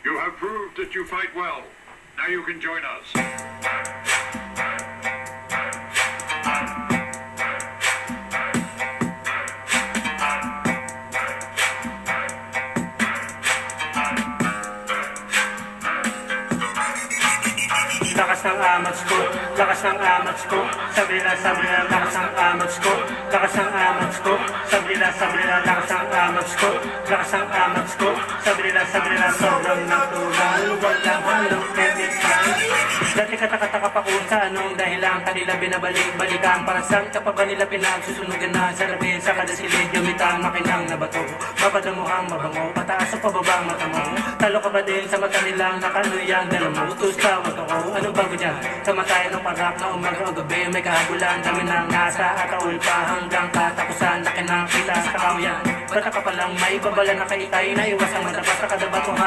You have proved that you fight well. Now you can join us. Lakas ng amats ko, lakas ng amats ko, sabrila, lakas ng amats ko, lakas ng amats ko, sabrila, lakas ng amats ko, lakas ng amats ko, sabrila, sobrang natural, walang halong chemical. Dati katakataka pa kung sa anong dahilan kanila binabalik-balikan, para saan ka pa ba nila pinagsusunugan na sa labi sa kada silid, gamitan makinang na bato, mapadamuhang mabango, pataas o pababang mata mo, talo ka ba din sa mata nilang nakaluyan, dala mo, utos tawag ako. Anong bago dyan? Kamatayan ng parak na umaga o gabi, may kahabulan, dami ng nasa at aul pa hanggang katapusan, laki ng kita sa kamuyan. Bata ka palang may babala na kaitay na iwas ang madapas na kadabatong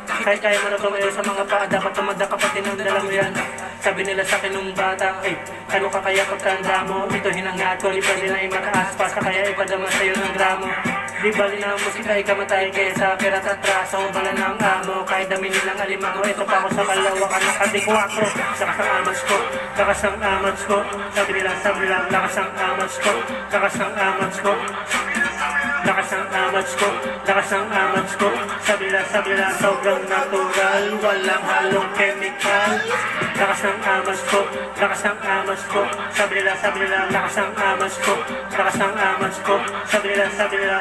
kahit kaya mo na tumayo sa mga paa, dapat tumanda ka pati ng dala mo yan. Sabi nila sa akin nung bata, ano ka kaya pagtanda mo? Ito hinangat ko, pwede na imataas pa sa kaya ipadama sa'yo ng gramo. Di bali na ang musika ikamatay kesa pirat at traso, bala ng amo, kahit dami nilang alimango. Ito pa ako sa kalawakan na katikwatro. Lakas ang amats ko, lakas ang amats ko, sabi nila, lakas ang amats ko, lakas ang amats ko, lakas ng amats ko, lakas ng amats ko, sabi nila, sobrang natural, walang halong chemical. Lakas ng amats ko, lakas ng amats ko, sabi nila, lakas ng amats ko, lakas ng amats ko, sabi nila,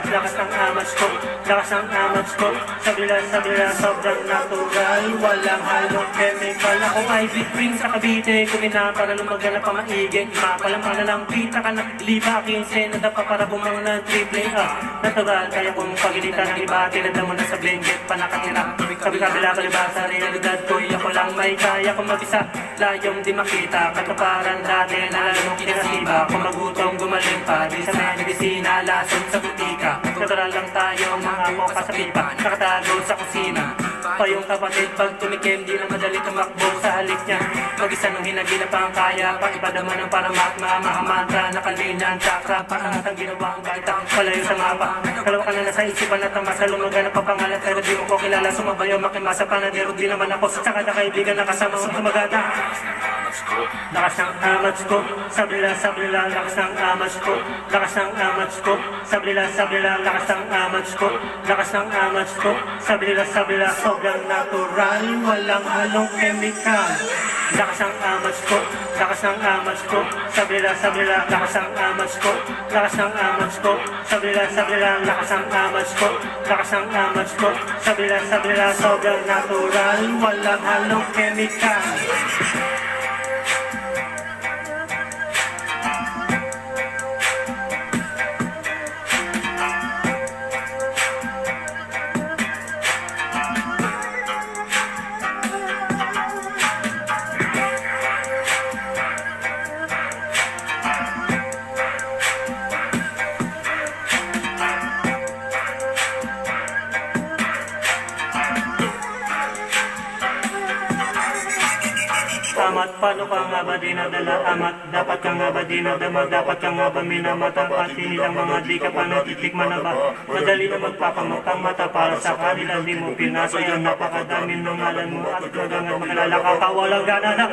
lakas ng amats ko, lakas ng amats ko, sabi nila, sobrang natural, walang halong chemical. Ako ay bitbring sa Cavite, kumina para lumaganap pa maiging, mapalamana ng pita ka nagliba, 15 na dapa para bumang ng triple A. Natural, kaya kung pagilitan ng iba, tinanda mo na sa blanket pa nakatira. Kabi-kabila kalibasa, realidad ko, ako lang may kaya kung mag-isa. Layong di makita, katuparan dati na lalong kinasiba. Kung magutom gumaling pa, di sa medisina, lason sa butika. Natural lang tayo, mga moka sa pipa, nakatago sa kusina. Pa yung kapatid pag tumikim, di na madali tumakbo sa halik niya. Mag-isa nung hinagila pa ang kaya, pang ipadama ng paramat, mga mantra, nakalinan, chakra, paangat ang ginawang baitang palayo sa mapa. Kalawa ka na nasa isipan at ang masa lumaganap pa pangalan, pero di mo ko kilala, sumabayo, makimasa pa na di naman ako. Sa kada kaibigan na kasama sa sumagata. Lakas ng amats ko, sabi nila, lakas ng amats ko, lakas ng amats ko, sabi nila, lakas ng amats ko, lakas ng amats ko, sabi nila, sobrang natural, walang halong chemical. Lakas ng amats ko, lakas ng amats ko, sabi nila, lakas ng amats ko, lakas ng amats ko, sabi nila, lakas ng amats ko, lakas ng amats ko, sabi nila, sobrang natural, walang halong chemical. Amat, paano ka nga ba dinadala? Amat, dapat ka nga ba dinadama? Dapat ka nga ba minamatang? Pati nilang mga di ka pa natitikman na ba? Madali na magpapamatang mata para sa kanila. Di mo pinasa yun, napakadami ng ngalan mo at magangat makilala ka, walang gana na.